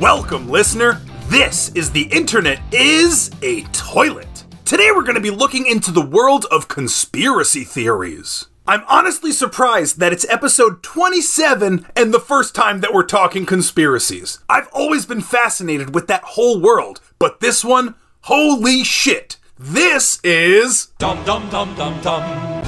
Welcome, listener. This is The Internet is a Toilet. Today we're going to be looking into the world of conspiracy theories. I'm honestly surprised that it's episode 27 and the first time that we're talking conspiracies. I've always been fascinated with that whole world, but this one, holy shit. This is... Dum Dum Dum Dum Dum.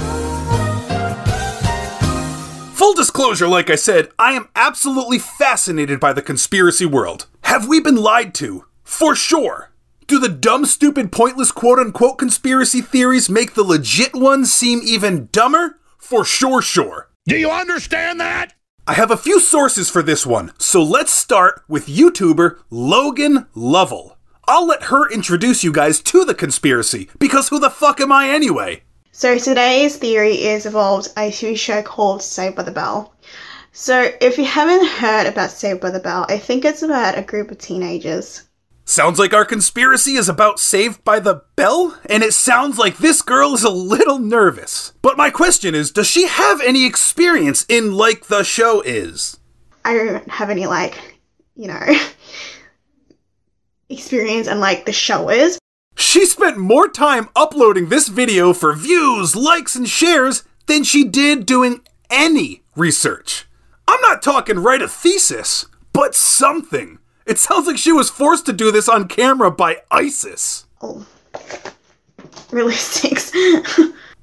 Full disclosure, like I said, I am absolutely fascinated by the conspiracy world. Have we been lied to? For sure. Do the dumb, stupid, pointless quote-unquote conspiracy theories make the legit ones seem even dumber? For sure. Do you understand that? I have a few sources for this one, so let's start with YouTuber Logan Lovell. I'll let her introduce you guys to the conspiracy, because who the fuck am I anyway? So today's theory is involved a TV show called Saved by the Bell. So if you haven't heard about Saved by the Bell, I think it's about a group of teenagers. Sounds like our conspiracy is about Saved by the Bell, and it sounds like this girl is a little nervous. But my question is, does she have any experience in like the show is? I don't have any experience in like the show is. She spent more time uploading this video for views, likes, and shares than she did doing any research. I'm not talking write a thesis, but something. It sounds like she was forced to do this on camera by ISIS. Oh, really stinks.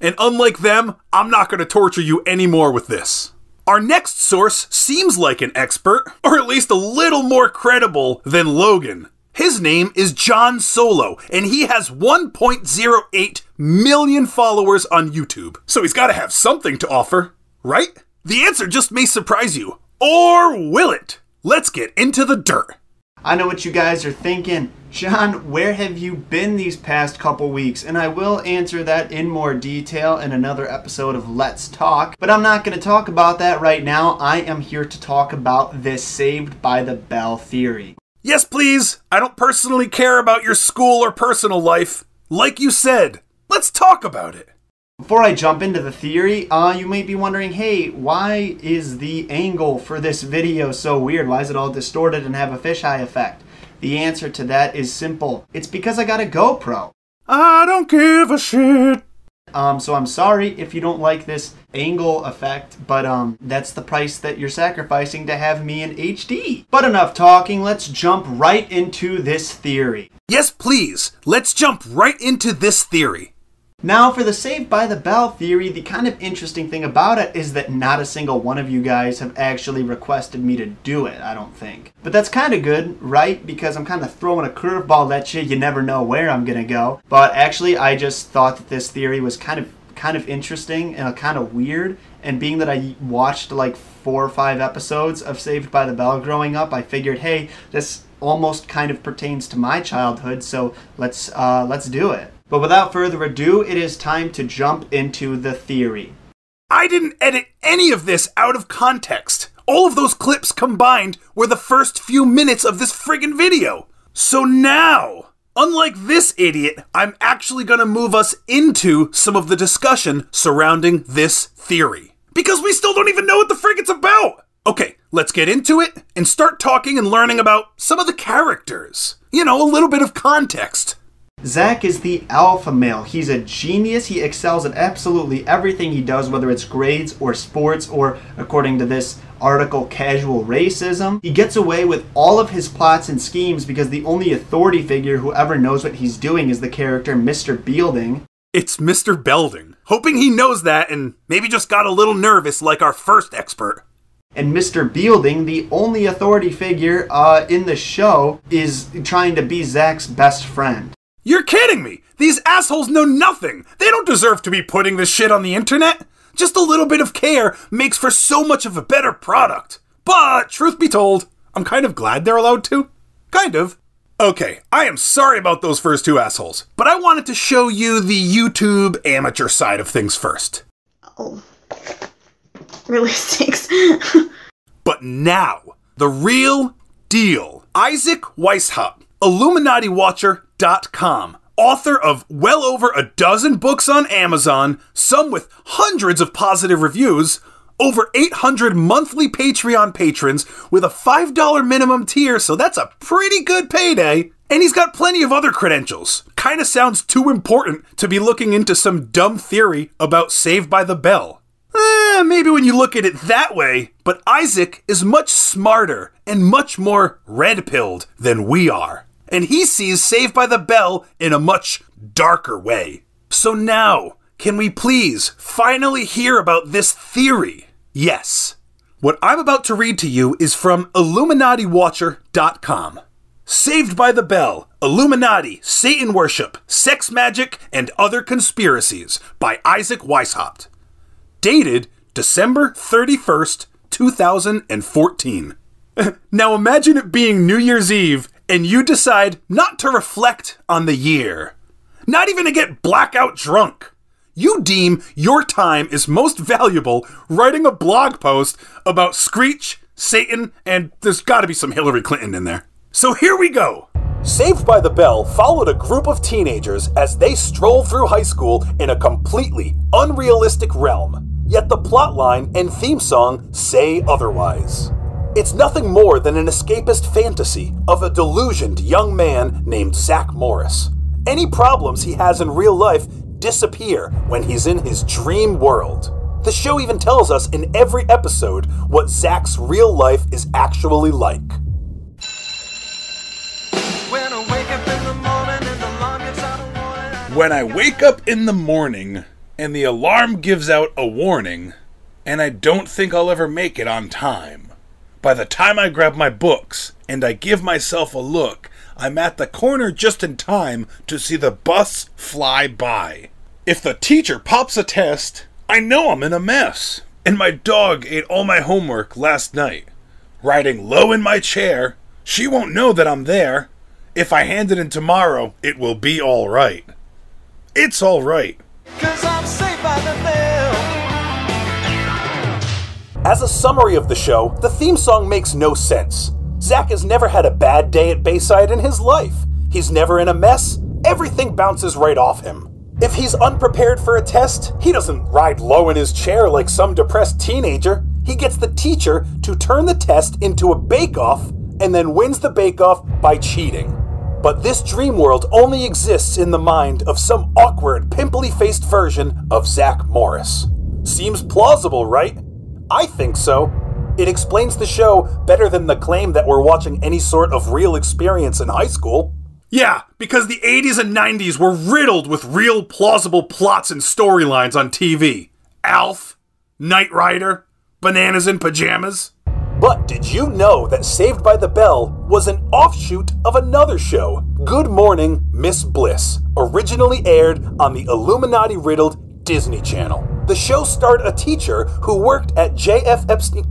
And unlike them, I'm not going to torture you anymore with this. Our next source seems like an expert, or at least a little more credible than Logan. His name is John Solo, and he has 1.08 million followers on YouTube. So he's got to have something to offer, right? The answer just may surprise you. Or will it? Let's get into the dirt. I know what you guys are thinking. John, where have you been these past couple weeks? And I will answer that in more detail in another episode of Let's Talk. But I'm not going to talk about that right now. I am here to talk about this Saved by the Bell theory. Yes, please. I don't personally care about your school or personal life. Like you said, let's talk about it. Before I jump into the theory, you may be wondering, hey, why is the angle for this video so weird? Why is it all distorted and have a fisheye effect? The answer to that is simple. It's because I got a GoPro. I don't give a shit. So I'm sorry if you don't like this angle effect, but that's the price that you're sacrificing to have me in HD. But enough talking, let's jump right into this theory. Yes, please. Let's jump right into this theory. Now, for the Saved by the Bell theory, the kind of interesting thing about it is that not a single one of you guys have actually requested me to do it, I don't think. But that's kind of good, right? Because I'm kind of throwing a curveball at you. You never know where I'm going to go. But actually, I just thought that this theory was kind of interesting and kind of weird. And being that I watched like 4 or 5 episodes of Saved by the Bell growing up, I figured, hey, this almost kind of pertains to my childhood, so let's do it. But without further ado, it is time to jump into the theory. I didn't edit any of this out of context. All of those clips combined were the first few minutes of this friggin' video. So now, unlike this idiot, I'm actually gonna move us into some of the discussion surrounding this theory. Because we still don't even know what the frig it's about! Okay, let's get into it and start talking and learning about some of the characters. You know, a little bit of context. Zach is the alpha male. He's a genius. He excels at absolutely everything he does, whether it's grades or sports or, according to this article, casual racism. He gets away with all of his plots and schemes because the only authority figure who ever knows what he's doing is the character Mr. Bealding. It's Mr. Belding. Hoping he knows that and maybe just got a little nervous like our first expert. And Mr. Bealding, the only authority figure in the show, is trying to be Zach's best friend. You're kidding me! These assholes know nothing! They don't deserve to be putting this shit on the internet! Just a little bit of care makes for so much of a better product. But, truth be told, I'm kind of glad they're allowed to. Kind of. Okay, I am sorry about those first 2 assholes, but I wanted to show you the YouTube amateur side of things first. Oh, really stinks. But now, the real deal. Isaac Weishaupt, IlluminatiWatcher.com, author of well over a dozen books on Amazon, some with hundreds of positive reviews, over 800 monthly Patreon patrons with a $5 minimum tier, so that's a pretty good payday. And he's got plenty of other credentials. Kinda sounds too important to be looking into some dumb theory about Saved by the Bell. Maybe when you look at it that way, but Isaac is much smarter and much more red-pilled than we are. And he sees Saved by the Bell in a much darker way. So now, can we please finally hear about this theory? Yes. What I'm about to read to you is from IlluminatiWatcher.com. Saved by the Bell, Illuminati, Satan Worship, Sex Magic, and Other Conspiracies by Isaac Weishaupt. Dated December 31st, 2014. Now imagine it being New Year's Eve and you decide not to reflect on the year. Not even to get blackout drunk. You deem your time is most valuable writing a blog post about Screech, Satan, and there's gotta be some Hillary Clinton in there. So here we go. Saved by the Bell followed a group of teenagers as they strolled through high school in a completely unrealistic realm. Yet the plotline and theme song say otherwise. It's nothing more than an escapist fantasy of a delusioned young man named Zach Morris. Any problems he has in real life disappear when he's in his dream world. The show even tells us in every episode what Zach's real life is actually like. When I wake up in the morning and the alarm gives out a warning. When I wake up in the morning and the alarm gives out a warning, and I don't think I'll ever make it on time. By the time I grab my books and I give myself a look, I'm at the corner just in time to see the bus fly by. If the teacher pops a test, I know I'm in a mess. And my dog ate all my homework last night. Riding low in my chair, she won't know that I'm there. If I hand it in tomorrow, it will be all right. It's all right. 'Cause I'm saved by the bell. As a summary of the show, the theme song makes no sense. Zach has never had a bad day at Bayside in his life. He's never in a mess. Everything bounces right off him. If he's unprepared for a test, he doesn't ride low in his chair like some depressed teenager. He gets the teacher to turn the test into a bake-off and then wins the bake-off by cheating. But this dream world only exists in the mind of some awkward, pimply-faced version of Zach Morris. Seems plausible, right? I think so. It explains the show better than the claim that we're watching any sort of real experience in high school. Yeah, because the 80s and 90s were riddled with real plausible plots and storylines on TV. Alf, Knight Rider, Bananas in Pajamas. But did you know that Saved by the Bell was an offshoot of another show, Good Morning, Miss Bliss, originally aired on the Illuminati-riddled Disney Channel. The show starred a teacher who worked at JFK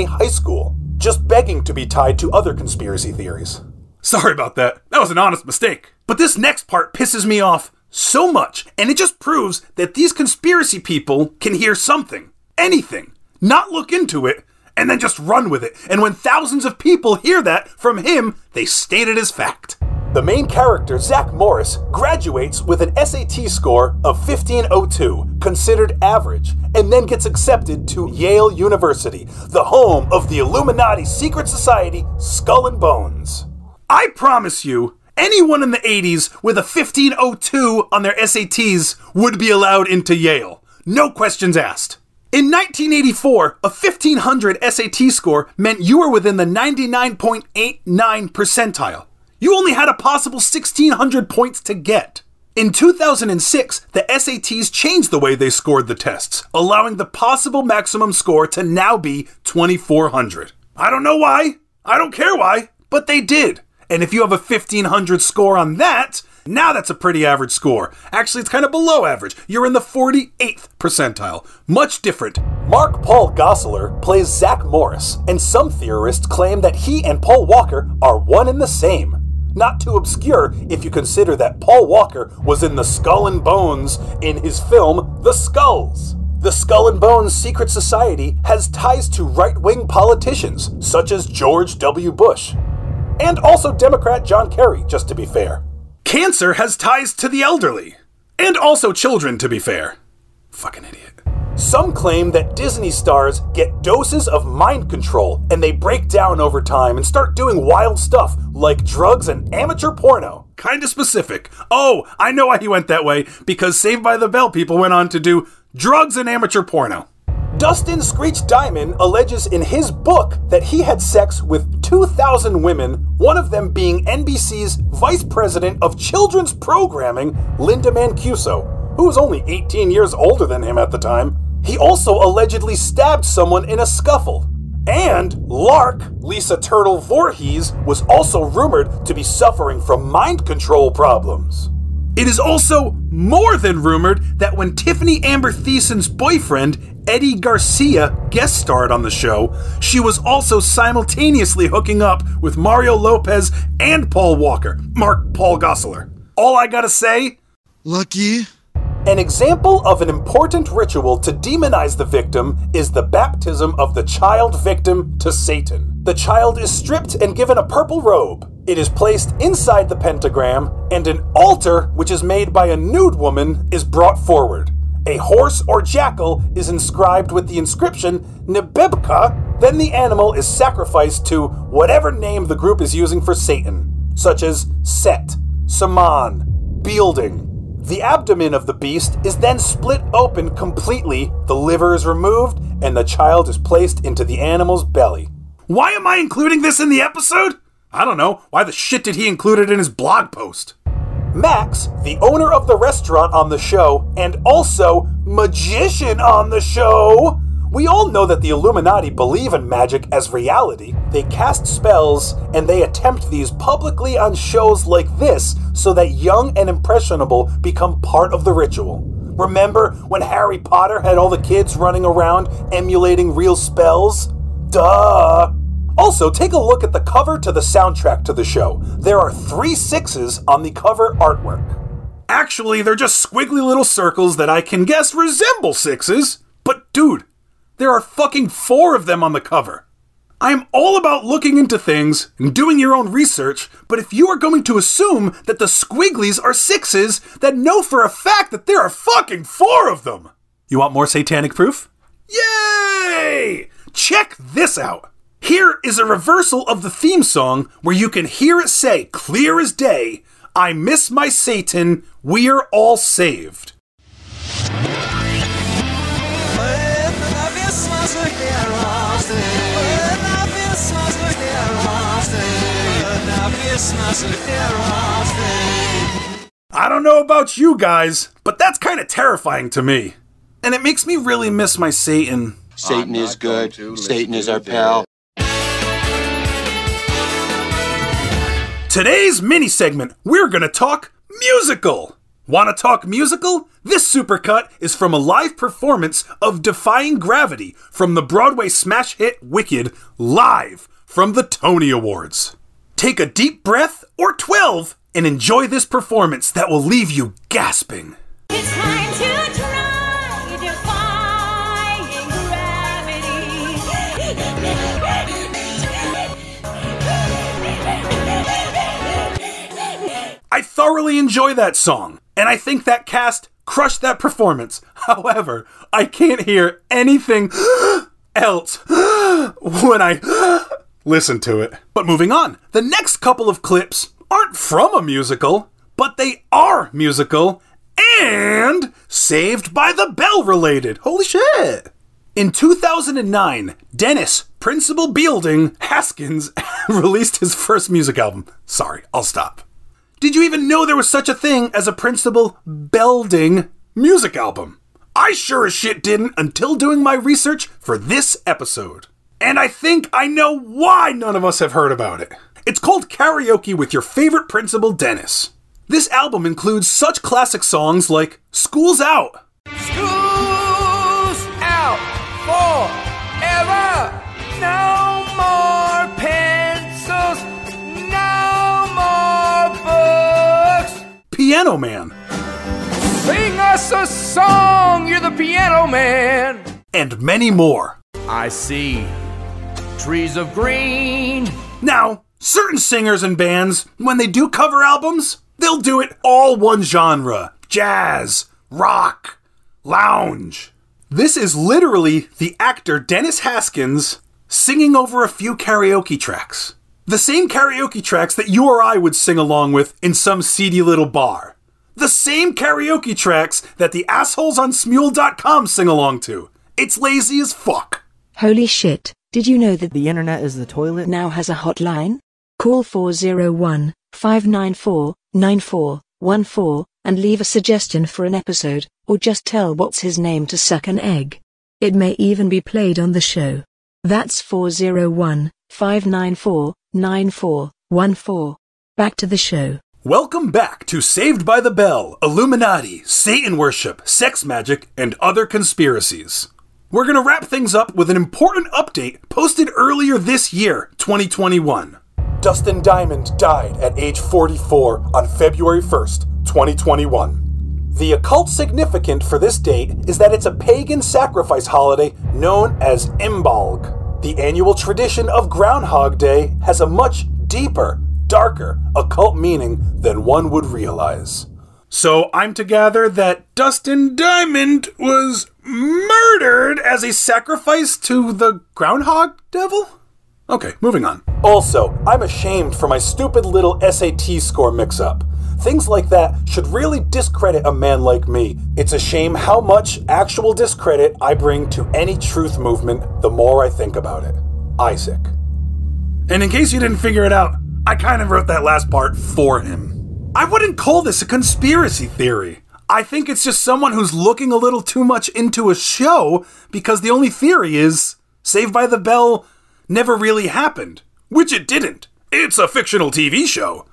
High School, just begging to be tied to other conspiracy theories. Sorry about that. That was an honest mistake. But this next part pisses me off so much, and it just proves that these conspiracy people can hear something, anything, not look into it, and then just run with it. And when thousands of people hear that from him, they state it as fact. The main character, Zach Morris, graduates with an SAT score of 1502, considered average, and then gets accepted to Yale University, the home of the Illuminati secret society, Skull and Bones. I promise you, anyone in the 80s with a 1502 on their SATs would be allowed into Yale. No questions asked. In 1984, a 1500 SAT score meant you were within the 99.89 percentile. You only had a possible 1,600 points to get. In 2006, the SATs changed the way they scored the tests, allowing the possible maximum score to now be 2,400. I don't know why, I don't care why, but they did. And if you have a 1,500 score on that, now that's a pretty average score. Actually, it's kind of below average. You're in the 48th percentile. Much different. Mark Paul Gosselaar plays Zach Morris, and some theorists claim that he and Paul Walker are one and the same. Not too obscure if you consider that Paul Walker was in the Skull and Bones in his film The Skulls. The Skull and Bones secret society has ties to right-wing politicians, such as George W. Bush. And also Democrat John Kerry, just to be fair. Cancer has ties to the elderly. And also children, to be fair. Fucking idiot. Some claim that Disney stars get doses of mind control and they break down over time and start doing wild stuff like drugs and amateur porno. Kinda specific. Oh, I know why he went that way, because Saved by the Bell people went on to do drugs and amateur porno. Dustin Screech Diamond alleges in his book that he had sex with 2,000 women, one of them being NBC's Vice President of Children's Programming, Linda Mancuso, who was only 18 years older than him at the time. He also allegedly stabbed someone in a scuffle. And Lark, Lisa Turtle Voorhees, was also rumored to be suffering from mind control problems. It is also more than rumored that when Tiffany Amber Thiessen's boyfriend, Eddie Garcia, guest starred on the show, she was also simultaneously hooking up with Mario Lopez and Paul Walker, Paul Gosselaar. All I gotta say? Lucky. An example of an important ritual to demonize the victim is the baptism of the child victim to Satan. The child is stripped and given a purple robe. It is placed inside the pentagram, and an altar, which is made by a nude woman, is brought forward. A horse or jackal is inscribed with the inscription Nebebka, then the animal is sacrificed to whatever name the group is using for Satan, such as Set, Saman, Bealding. The abdomen of the beast is then split open completely, the liver is removed, and the child is placed into the animal's belly. Why am I including this in the episode? I don't know. Why the shit did he include it in his blog post? Max, the owner of the restaurant on the show, and also magician on the show. We all know that the Illuminati believe in magic as reality. They cast spells, and they attempt these publicly on shows like this so that young and impressionable become part of the ritual. Remember when Harry Potter had all the kids running around emulating real spells? Duh! Also, take a look at the cover to the soundtrack to the show. There are 3 sixes on the cover artwork. Actually, they're just squiggly little circles that I can guess resemble sixes. But dude, there are fucking 4 of them on the cover. I am all about looking into things and doing your own research, but if you are going to assume that the squigglies are sixes, then know for a fact that there are fucking 4 of them. You want more satanic proof? Yay! Check this out. Here is a reversal of the theme song where you can hear it say, clear as day, I miss my Satan, we're all saved. I don't know about you guys, but that's kind of terrifying to me. And it makes me really miss my Satan. Satan is good. Satan is our pal. Today's mini segment, we're gonna talk musical. Wanna talk musical? This supercut is from a live performance of Defying Gravity from the Broadway smash hit Wicked, live from the Tony Awards. Take a deep breath, or 12, and enjoy this performance that will leave you gasping. It's time to try defying gravity. I thoroughly enjoy that song, and I think that cast crushed that performance. However, I can't hear anything else when I listen to it. But moving on, the next couple of clips aren't from a musical, but they are musical and Saved by the Bell related. Holy shit! In 2009, Dennis Principal Bealding Haskins released his first music album. Sorry, I'll stop. Did you even know there was such a thing as a Principal Belding music album? I sure as shit didn't until doing my research for this episode. And I think I know why none of us have heard about it. It's called Karaoke with Your Favorite Principal Dennis. This album includes such classic songs like School's Out. School's out forever. No more pencils. No more books. Piano Man. Sing us a song. You're the piano man. And many more. I see trees of green. Now, certain singers and bands, when they do cover albums, they'll do it all one genre. Jazz, rock, lounge. This is literally the actor Dennis Haskins singing over a few karaoke tracks. The same karaoke tracks that you or I would sing along with in some seedy little bar. The same karaoke tracks that the assholes on Smule.com sing along to. It's lazy as fuck. Holy shit, did you know that The internet is the toilet? now has a hotline? Call 401-594-9414 and leave a suggestion for an episode, or just tell what's his name to suck an egg. It may even be played on the show. That's 401-594-9414. Back to the show. Welcome back to Saved by the Bell, Illuminati, Satan worship, sex magic, and other conspiracies. We're gonna wrap things up with an important update posted earlier this year, 2021. Dustin Diamond died at age 44 on February 1st, 2021. The occult significance for this date is that it's a pagan sacrifice holiday known as Imbolg. The annual tradition of Groundhog Day has a much deeper, darker occult meaning than one would realize. So I'm to gather that Dustin Diamond was murdered as a sacrifice to the Groundhog Devil? Okay, moving on. Also, I'm ashamed for my stupid little SAT score mix-up. Things like that should really discredit a man like me. It's a shame how much actual discredit I bring to any truth movement the more I think about it. Isaac. And in case you didn't figure it out, I kind of wrote that last part for him. I wouldn't call this a conspiracy theory. I think it's just someone who's looking a little too much into a show because the only theory is Saved by the Bell never really happened. Which it didn't. It's a fictional TV show.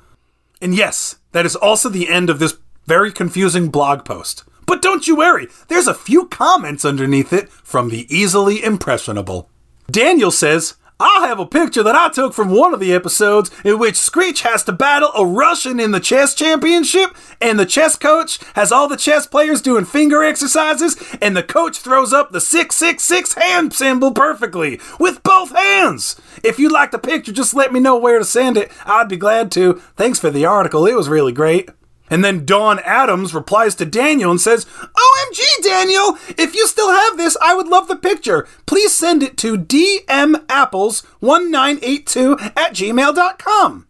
And yes, that is also the end of this very confusing blog post. But don't you worry, there's a few comments underneath it from the easily impressionable. Daniel says, I have a picture that I took from one of the episodes in which Screech has to battle a Russian in the chess championship, and the chess coach has all the chess players doing finger exercises, and the coach throws up the 666 hand symbol perfectly, with both hands. If you'd like the picture, just let me know where to send it. I'd be glad to. Thanks for the article, it was really great. And then Dawn Adams replies to Daniel and says, OMG, Daniel! If you still have this, I would love the picture. Please send it to dmapples1982@gmail.com.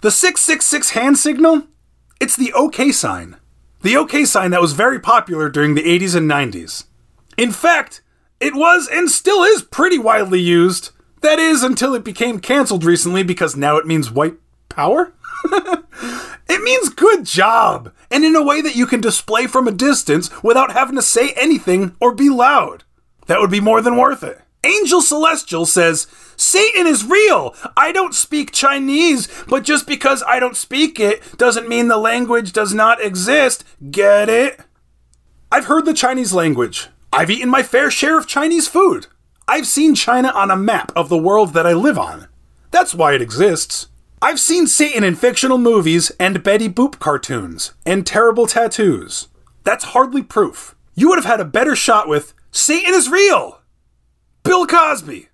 The 666 hand signal? It's the OK sign. The OK sign that was very popular during the 80s and 90s. In fact, it was and still is pretty widely used. That is, until it became canceled recently because now it means white power? It means good job, and in a way that you can display from a distance without having to say anything or be loud. That would be more than worth it. Angel Celestial says, Satan is real! I don't speak Chinese, but just because I don't speak it doesn't mean the language does not exist. Get it? I've heard the Chinese language. I've eaten my fair share of Chinese food. I've seen China on a map of the world that I live on. That's why it exists. I've seen Satan in fictional movies and Betty Boop cartoons and terrible tattoos. That's hardly proof. You would have had a better shot with Satan is real! Bill Cosby.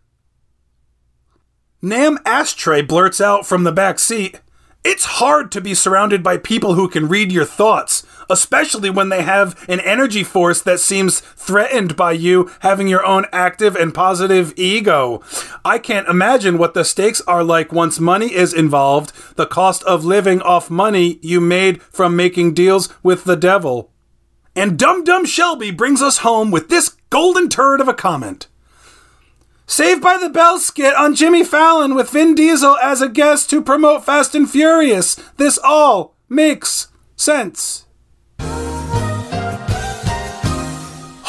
Nam Ashtray blurts out from the back seat, it's hard to be surrounded by people who can read your thoughts, especially when they have an energy force that seems threatened by you having your own active and positive ego. I can't imagine what the stakes are like once money is involved, the cost of living off money you made from making deals with the devil. And Dum Dum Shelby brings us home with this golden turd of a comment. Saved by the Bell skit on Jimmy Fallon with Vin Diesel as a guest to promote Fast and Furious. This all makes sense.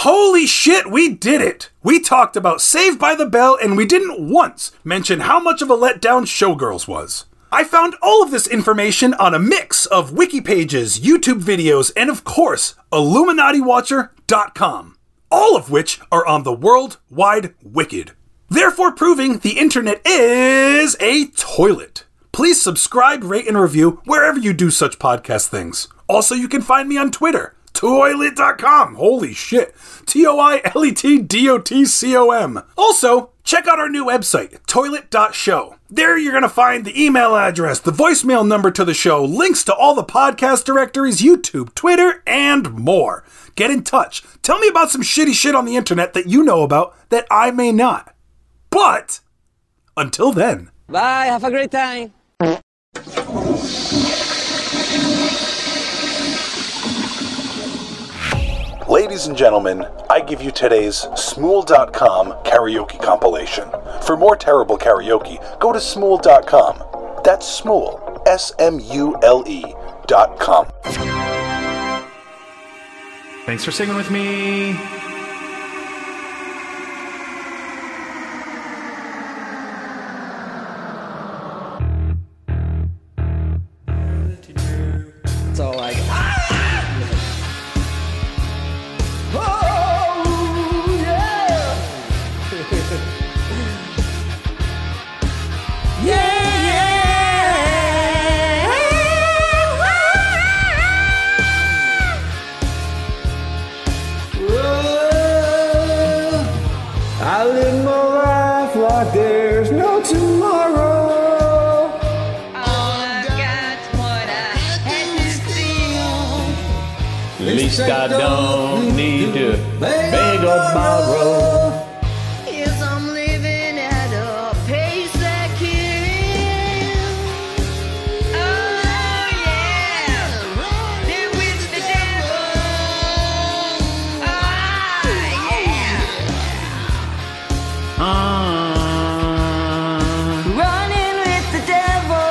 Holy shit, we did it! We talked about Saved by the Bell and we didn't once mention how much of a letdown Showgirls was. I found all of this information on a mix of wiki pages, YouTube videos, and of course, IlluminatiWatcher.com. All of which are on the World Wide Wicked. Therefore proving the internet is a toilet. Please subscribe, rate, and review wherever you do such podcast things. Also, you can find me on Twitter, toilet.com. Holy shit. ToiletDotcom. Also, Check out our new website, toilet.show. There you're going to find the email address, the voicemail number to the show, links to all the podcast directories, YouTube, Twitter, and more. Get in touch. Tell me about some shitty shit on the internet that you know about that I may not. But, until then. Bye, have a great time. Ladies and gentlemen, I give you today's Smool.com karaoke compilation. For more terrible karaoke, go to Smool.com. That's Smool, SMULE.com. Thanks for singing with me. It's all like, I live my life like there's no tomorrow. All I got's what I had to steal. At least I don't need to beg or borrow. Yes, I'm living at a pace that kills. Oh yeah, live with the devil. Ah yeah. Running with the devil.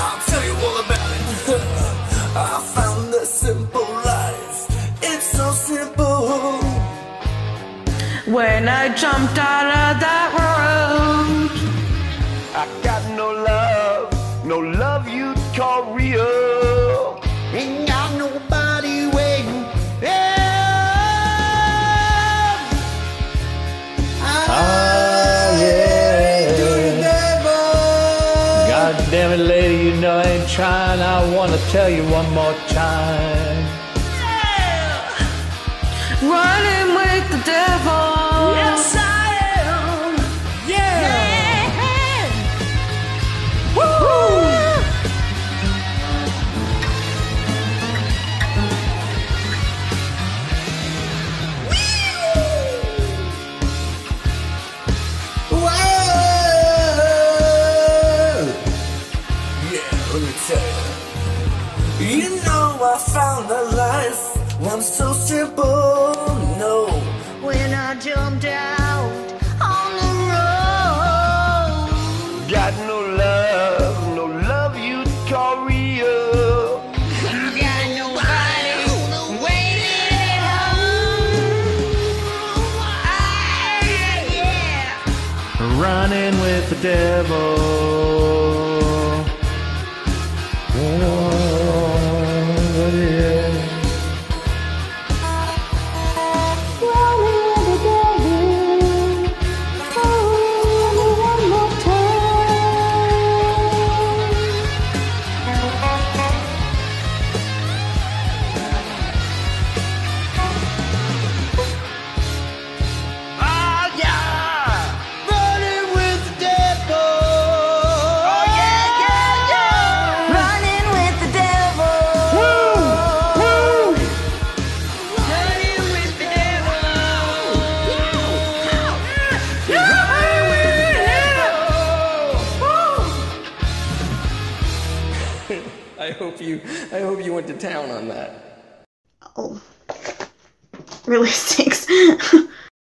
I'll tell you all about it. I found the simple life. It's so simple. When I jumped out of that road, I got no love you'd call real. Ain't got nobody waiting. God damn it, lady, you know I ain't trying. I want to tell you one more time. running with the devil. Yes, I am. Yeah. Woo! You know I found a life, one so simple, no. When I jumped out on the road, Got no love you'd call real. got nobody waiting at home. Ah, yeah. Running with the devil. Oh, yeah. I hope you went to town on that. Oh. Really stinks.